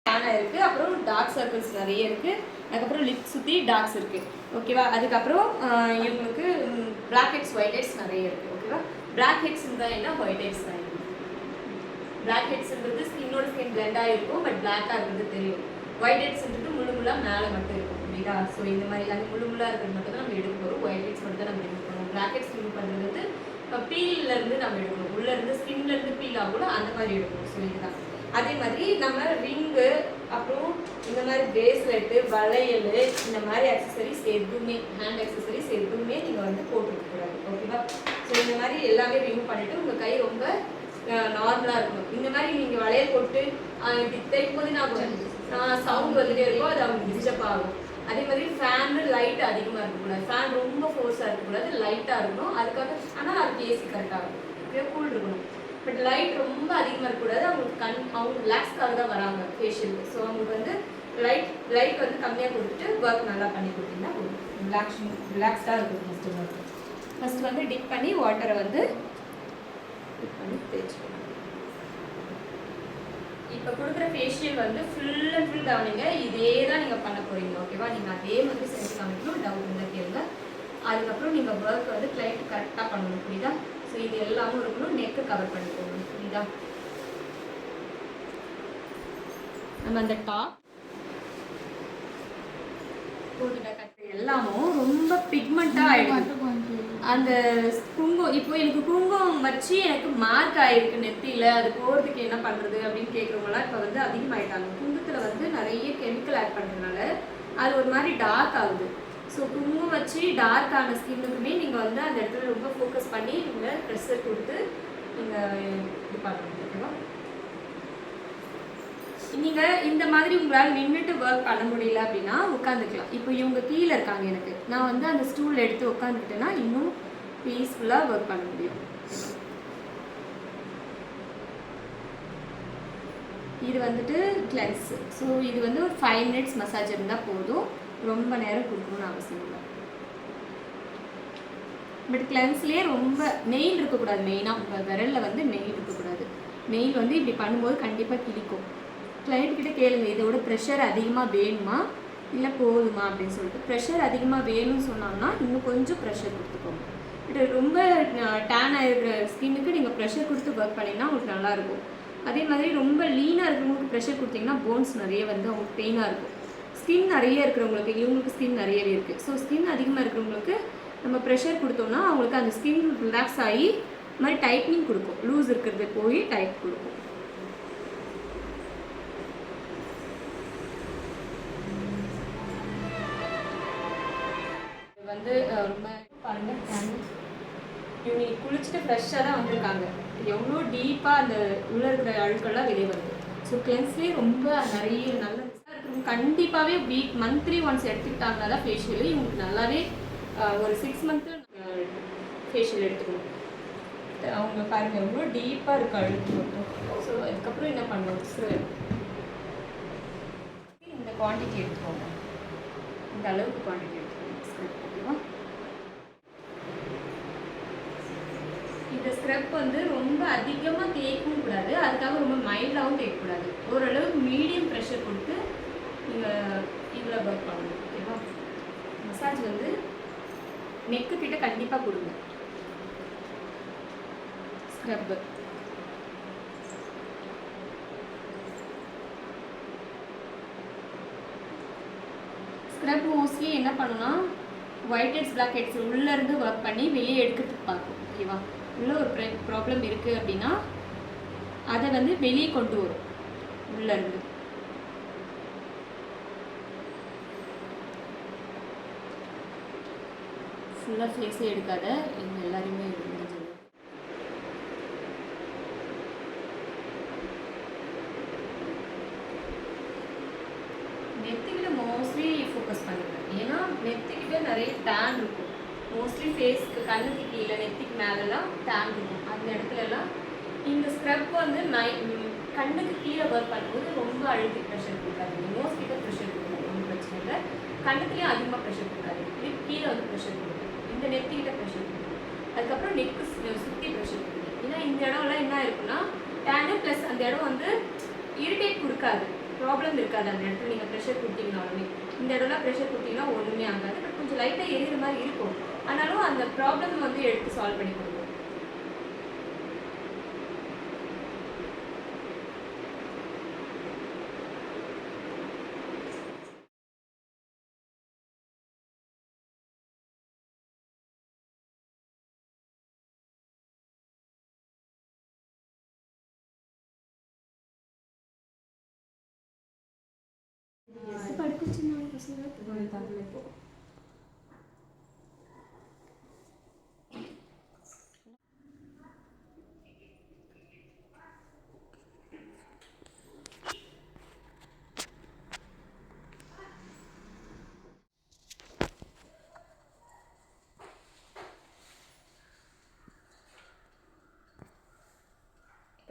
டேனாக இருக்குது, அப்புறம் dark circles நிறைய இருக்குது, அதுக்கப்புறம் லிப் சுற்றி டார்க்ஸ் இருக்குது. ஓகேவா? அதுக்கப்புறம் இவங்களுக்கு பிளாக் ஹெட்ஸ் ஒயிட் ஹெட்ஸ் நிறைய இருக்குது. ஓகேவா? பிளாக் ஹெட்ஸ் இருந்தால் என்ன, ஒயிட் ஹெட்ஸ் தான். பிளாக் ஹெட்ஸ்ன்றது ஸ்கின்னோட ஸ்கின் பிளெண்டாக இருக்கும், பட் பிளாக்காக இருக்கிறது தெரியும். ஒயிட் ஹெட்ஸ்ன்றது முள்ளு முள்ளாக மேலே மட்டும் இருக்கும். புரியுதா? ஸோ இந்த மாதிரி அந்த முள்ளு முள்ளாக இருக்கிறது மட்டும் தான் நம்ம எடுக்க போகிறோம். ஒயிட் ஹெட்ஸ் மட்டும் தான் நம்ம எடுக்க போகிறோம். பிளாக் ஹெட்ஸ் ரிமூவ் பண்ணுறது வந்து பீல்லேருந்து நம்ம எடுக்கணும். உள்ளேருந்து ஸ்கின்லேருந்து பீல் ஆகல அந்த மாதிரி எடுக்கணும். ஸோ இதுதான். அதே மாதிரி நம்ம ரிங்கு, அப்புறம் இந்த மாதிரி பிரேஸ்லெட்டு, வளையல், இந்த மாதிரி அக்சசரிஸ் எதுவுமே, ஹேண்ட் அக்சசரிஸ் எதுவுமே நீங்கள் வந்து போட்டுருக்கக்கூடாது. ஓகேவா? ஸோ இந்த மாதிரி எல்லாமே ரிமூவ் பண்ணிவிட்டு உங்கள் கை ரொம்ப நார்மலாக இருக்கணும். இந்த மாதிரி நீங்கள் வளையல் போட்டு இப்படி தைக்கும் போது நான் சவுண்ட் வந்துட்டே இருக்கும், அது அவங்க டிஸ்டர்ப் ஆகும். அதே மாதிரி ஃபேனு லைட் அதிகமாக இருக்கக்கூடாது. ஃபேன் ரொம்ப ஃபோர்ஸாக இருக்கக்கூடாது, லைட்டாக இருக்கணும். அதுக்காக ஆனால் அதுக்கு ஏசி கரெக்டாக இருக்கும். ஓகே, கூல் இருக்கணும். பட் லைட் ரொம்ப அதிகமாக இருக்கக்கூடாது. அவங்களுக்கு அவங்க ரிலாக்ஸ்க்காக தான் வராங்க ஃபேஷியலுக்கு. ஸோ அவங்களுக்கு வந்து லைட் வந்து கம்மியாக கொடுத்துட்டு ஒர்க் நல்லா பண்ணி கொடுத்தீங்கன்னா ரிலாக்ஸ்டாக இருக்கும். ஃபஸ்ட்டு வந்து டிப் பண்ணி வாட்டரை வந்து டிப் பண்ணி தேய்ச்சிக்கணும். இப்போ கொடுக்குற ஃபேஷியல் வந்து ஃபுல் அண்ட் ஃபுல் கவனிங்க. இதே தான் நீங்கள் பண்ண போகிறீங்க. ஓகேவா? நீங்கள் அதே மாதிரி செஞ்சு காமிக்கணும். டவுட் இருந்தால் கேளுங்க. அதுக்கப்புறம் நீங்கள் ஒர்க் வந்து கிளைண்ட் கரெக்டாக பண்ணணும். புரியுதா? ஸோ இது எல்லாமும் இருக்கணும். நெக்கு கவர் பண்ணிக்கணும். புரியுதா? நம்ம அந்த டாப் போட்டுட்ட கட்டு எல்லாமும் ரொம்ப பிக்மெண்ட்டாக ஆகிடும். அந்த குங்குமம் இப்போ எனக்கு குங்குமம் வச்சு எனக்கு மார்க் ஆகிருக்கு நெத்தியில், அது போகிறதுக்கு என்ன பண்ணுறது அப்படின்னு கேட்குறவங்களாம் இப்போ வந்து அதிகமாகிட்டாங்க. குங்குமத்தில் வந்து நிறைய கெமிக்கல் ஆட் பண்ணுறதுனால அது ஒரு மாதிரி டார்க் ஆகுது. ஸோ குங்குமம் வச்சு டார்க்கான ஸ்கின்னுக்குமே நீங்கள் வந்து அந்த இடத்துல ரொம்ப ஃபோக்கஸ் பண்ணி நீங்கள் ப்ரெஷர் கொடுத்து நீங்கள் இது பண்ணணும். ஓகேவா? நீங்கள் இந்த மாதிரி உங்களால் நின்றுட்டு ஒர்க் பண்ண முடியல அப்படின்னா உட்காந்துக்கலாம். இப்போ இவங்க கீழே இருக்காங்க, எனக்கு நான் வந்து அந்த ஸ்டூல் எடுத்து உட்காந்துக்கிட்டேன்னா இன்னும் பீஸ்ஃபுல்லாக ஒர்க் பண்ண முடியும். இது வந்துட்டு கிளென்ஸ். ஸோ இது வந்து ஒரு 5 minutes மசாஜ் இருந்தால் போதும், ரொம்ப நேரம் கொடுக்கணும்னு அவசியம் இல்லை. பட் கிளென்ஸ்லேயே ரொம்ப நெயில் இருக்கக்கூடாது. மெயினாக உங்கள் விரலில் வந்து நெயில் இருக்கக்கூடாது. நெயில் வந்து இப்படி பண்ணும்போது கண்டிப்பாக கிழிக்கும். கிளைண்ட் கிட்ட கேளுங்க, இதோட ப்ரெஷர் அதிகமாக வேணுமா இல்லை போதுமா அப்படின்னு சொல்லிட்டு. ப்ரெஷர் அதிகமாக வேணும்னு சொன்னாங்கன்னா இன்னும் கொஞ்சம் ப்ரெஷர் கொடுத்துக்கோங்க. பட் ரொம்ப டேன் ஆகிருக்கிற ஸ்கின்னுக்கு நீங்கள் ப்ரெஷர் கொடுத்து ஒர்க் பண்ணிங்கன்னா உங்களுக்கு நல்லாயிருக்கும். அதே மாதிரி ரொம்ப லீனாக இருக்கிறவங்களுக்கு ப்ரெஷர் கொடுத்தீங்கன்னா போன்ஸ் நிறைய வந்து அவங்களுக்கு பெயினாக இருக்கும். ஸ்கின் நிறைய இருக்கிறவங்களுக்கு, இவங்களுக்கு ஸ்கின் நிறையவே இருக்குது. ஸோ ஸ்கின் அதிகமாக இருக்கிறவங்களுக்கு நம்ம ப்ரெஷர் கொடுத்தோம்னா அவங்களுக்கு அந்த ஸ்கின் ரிலாக்ஸ் ஆகி மாதிரி டைட்னிங் கொடுக்கும். லூஸ் இருக்கிறது போய் டைட் கொடுக்கும். வந்து ரொம்ப பாருங்கள், இவங்க குளிச்சுட்டு ஃப்ரெஷ்ஷாக தான் வந்திருக்காங்க. எவ்வளோ டீப்பாக அந்த உள்ளே இருக்கிற அழுக்கெல்லாம் வெளியே வருது. ஸோ கிளென்ஸ்லேயே ரொம்ப நிறைய நல்ல இருக்கும். கண்டிப்பாகவே மந்த்லி ஒன்ஸ் எடுத்துக்கிட்டாங்கன்னா தான் ஃபேஷியலு இவங்களுக்கு நல்லாவே ஒரு 6 month ஃபேஷியல் எடுத்துக்கணும். அவங்க பாருங்கள் எவ்வளோ டீப்பாக இருக்குது அழுக்கு மட்டும். ஸோ அதுக்கப்புறம் என்ன பண்ணணும், இந்த குவான்டிட்டி எடுத்துக்கோங்க, இந்த அளவுக்கு குவான்டிட்டி எடுத்துக்கோங்க. ஓகேவா? இந்த ஸ்க்ரப் வந்து ரொம்ப அதிகமாக தேய்க்கவும் கூடாது, அதுக்காக ரொம்ப மைல்டாகவும் தேய்க்கக்கூடாது. ஓரளவுக்கு மீடியம் ப்ரெஷர் கொடுத்து நீங்கள் இவ்வளோ ஒர்க் பண்ணணும். ஓகேவா? மசாஜ் வந்து நெக்கு கிட்ட கண்டிப்பாக கொடுங்க. ஸ்க்ரப்பு ஸ்க்ரப் மோஸ்ட்லி என்ன பண்ணுன்னா ஒயிட் ஹெட்ஸ் பிளாக் ஹெட்ஸ் உள்ளேருந்து ஒர்க் பண்ணி வெளியே எடுக்கிறதுக்கு பார்க்கும். ஓகேவா? உள்ளே ஒரு ப்ராப்ளம் இருக்குது அப்படின்னா அதை வந்து வெளியே கொண்டு வரும் உள்ளேருந்து. ஃபுல்லாக ஃபேஸே எடுக்காத, எங்கள் எல்லாருமே எடுக்கிறது. நெத்திக்கிட்ட மோஸ்ட்லி ஃபோக்கஸ் பண்ணுவேன். ஏன்னா நெத்திக்கிட்ட நிறைய டேன் இருக்கும். மோஸ்ட்லி ஃபேஸ்க்கு கண்ணுக்கு கீழே நெத்திக்கு மேலெலாம் டேன் இருக்கும். அந்த இடத்துலலாம் இந்த ஸ்க்ரப் வந்து கண்ணுக்கு கீழே ஒர்க் பண்ணும்போது ரொம்ப அழுத்தி ப்ரெஷர் கொடுக்காது. நோஸ் கிட்ட ப்ரெஷர் கொடுக்காது, ஒன்றும் பிரச்சனை இல்லை. கண்ணுக்குலேயும் அதிகமாக ப்ரெஷர் கொடுக்காது. லிப் கீழே வந்து ப்ரெஷர் கொடுக்கும், இந்த நெத்திக்கிட்ட ப்ரெஷர் கொடுக்கும். அதுக்கப்புறம் நெக்கு சுற்றி ப்ரெஷர் கொடுக்கும். ஏன்னா இந்த இடம்லாம் என்ன இருக்குன்னா டேனு ப்ளஸ் அந்த இடம் வந்து இரிட்டேட் கொடுக்காது. ப்ராப்ளம் இருக்காது அந்த இடத்துல நீங்கள் ப்ரெஷர் கொடுத்தீங்கனாலுமே. இந்த இடம்லாம் ப்ரெஷர் கொடுத்தீங்கன்னா ஒன்றுமே ஆகாது. பட் கொஞ்சம் லைட்டாக எரியிற மாதிரி இருக்கும். ஆனாலும் அந்த ப்ராப்ளம் வந்து எடுத்து சால்வ் பண்ணி கொடுக்கும். పడుకొచ్చిందా పసంగా இப்போ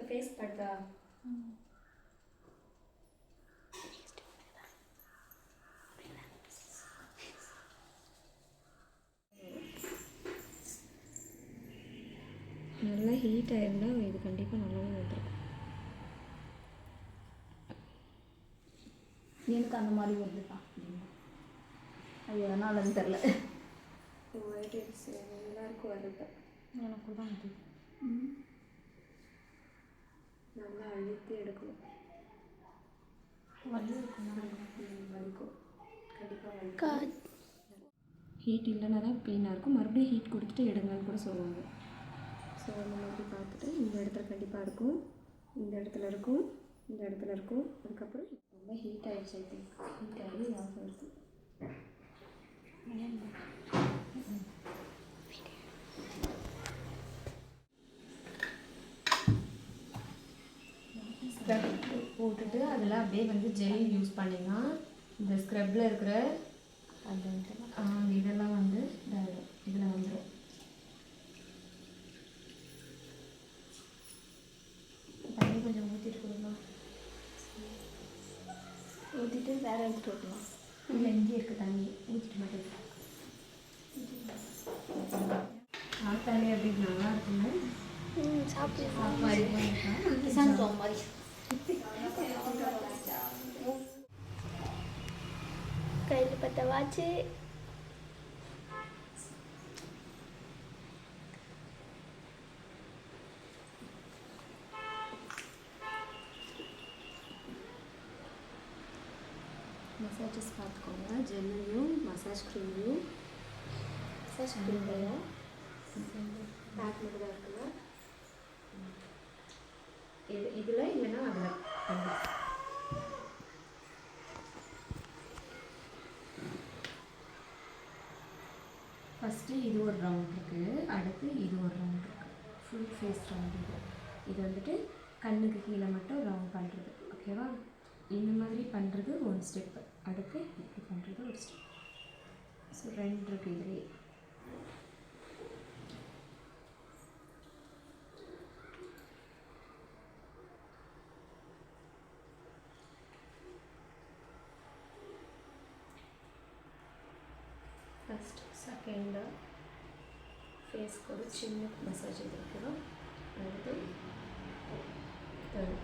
ஃபேஸ் படுதா? நல்லா ஹீட் ஆயிருந்தா இது கண்டிப்பாக நல்லாவே வந்துருக்கும். எனக்கு அந்த மாதிரி வருதுப்பா. அது எதனாலன்னு தெரில. ஒயிட் ஹெட்ஸ் எல்லாருக்கும் வருது. எனக்கு தான் அது நல்லா அழுத்தி எடுக்கணும். வலி இருக்குமா? வலிக்கும் கண்டிப்பாக வலிக்கும். ஹீட் இல்லைன்னா தான் பெயினாக இருக்கும். மறுபடியும் ஹீட் கொடுத்துட்டு எடுங்கன்னு கூட சொல்லுவாங்க. ஸோ அந்த மாதிரி பார்த்துட்டு இந்த இடத்துல கண்டிப்பாக இருக்கும், இந்த இடத்துல இருக்கும், இந்த இடத்துல இருக்கும். அதுக்கப்புறம் ரொம்ப ஹீட் ஆகிடுச்சு. ஐ திங்க் ஹீட் ஆகி ஆஃப் ஆகிடுச்சு. ஸ்க்ரப் போட்டுட்டு அதில் அப்படியே வந்து ஜெல் யூஸ் பண்ணிங்கன்னா இந்த ஸ்க்ரப்பில் இருக்கிற அந்த இதெல்லாம் வந்து இதில் வந்துடும். தண்ணி கொஞ்சம் ஊற்றிட்டு கொடுக்கலாம். ஊற்றிட்டு வேறு எடுத்துகிட்டு வரலாம். இல்லை இங்கே இருக்குது தண்ணி ஊற்றிட்டு மட்டும் தண்ணி அப்படி நல்லா இருக்குங்க. சாப்பிட்டு கையில் பற்ற வாச்சு. மசாஜஸ் பார்த்துக்கோங்க. ஜெல்லையும் மசாஜ் க்ரீமையும் மசாஜ் க்ரீமையா பேக் மட்டும் தான் இருக்குல்ல. இதில் இல்லைன்னா அதில் பண்ணி ஃபஸ்ட்டு இது ஒரு ரவுண்ட் இருக்குது, அடுத்து இது ஒரு ரவுண்ட் இருக்குது. ஃபுல் ஃபேஸ் ரவுண்ட் இது வந்துட்டு கண்ணுக்கு கீழே மட்டும் ரவுண்ட் பண்ணுறது. ஓகேவா? இந்த மாதிரி பண்ணுறது ஒரு ஸ்டெப்பு, அடுத்து இப்படி பண்ணுறது ஒரு ஸ்டெப். ஸோ 2 இருக்குது இதுலேயே. ஃபஸ்ட் செகண்ட் ஃபேஸ்க்கு ஒரு சின்ன மசாஜ் எடுத்துக்கிறோம். அடுத்து தேர்ட்.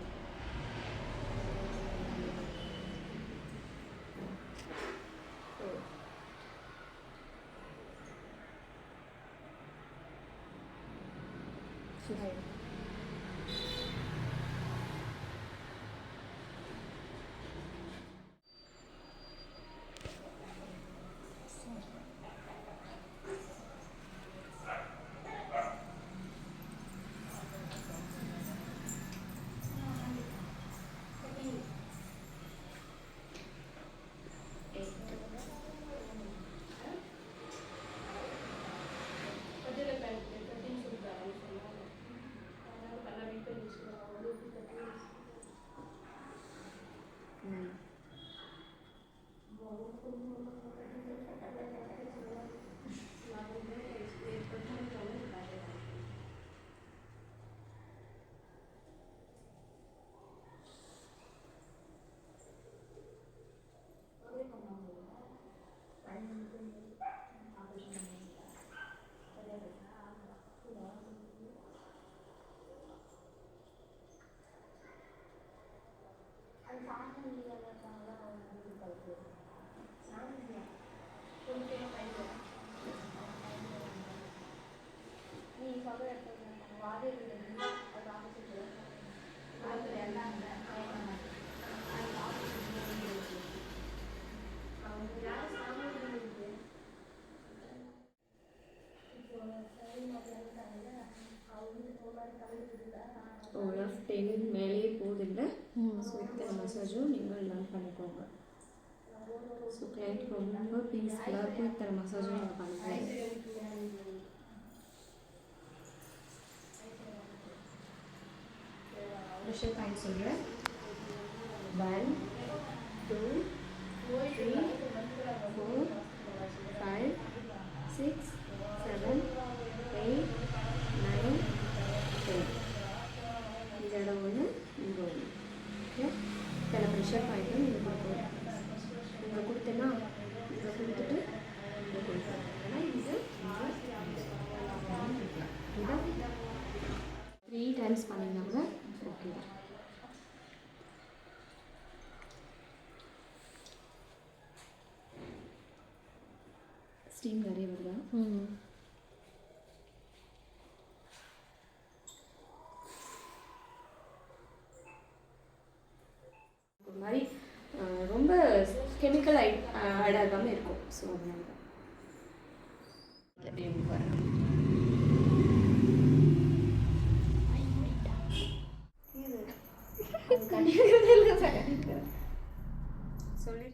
ஓலாஃப் 10 மேலேயே போகுதில்ல. ஸோ இத்தனை மசாஜும் நீங்கள் லேர்ன் பண்ணிக்கோங்க. ஸோ கிளைண்ட் ரொம்ப பீஸ்ஃபுல்லாக இருக்கும். இத்தனை மசாஜும் நீங்கள் பண்ணிக்கோங்க. ப்ரெஷர் பாயிண்ட் சொல்கிறேன். 1 2 3 4 5 6 7 8 9 10. இந்த இடம் ஒன்று, இங்கே ஒன்று. ஓகே, இத்தனை ப்ரெஷர் பாயிண்ட்டும் நீங்கள் கொடுக்கணும். இங்கே கொடுத்தேன்னா இங்கே கொடுத்துட்டு இங்கே கொடுப்பேன். ஏன்னா இது 3 டைம்ஸ் பண்ணிங்கன்னா ஓகே தான். ஸ்டீம் நிறைய வருதா? ஒரு மாதிரி ரொம்ப கெமிக்கல் ஆட் ஆகாமல் இருக்கும். ஸோ அதனால தான் சொல்லி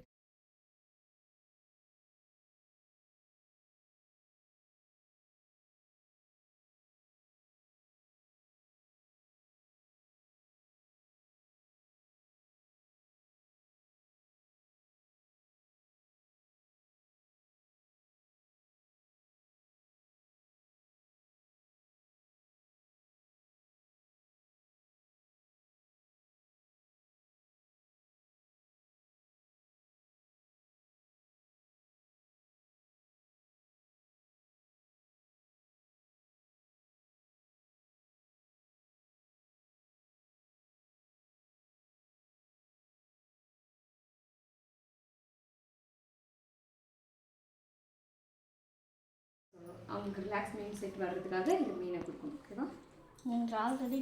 அவங்களுக்கு ரிலாக்ஸ் மைண்ட் செட் வர்றதுக்காக இந்த மீனை கொடுக்கணும். ஓகேவா? நீங்கள் ஆல்ரெடி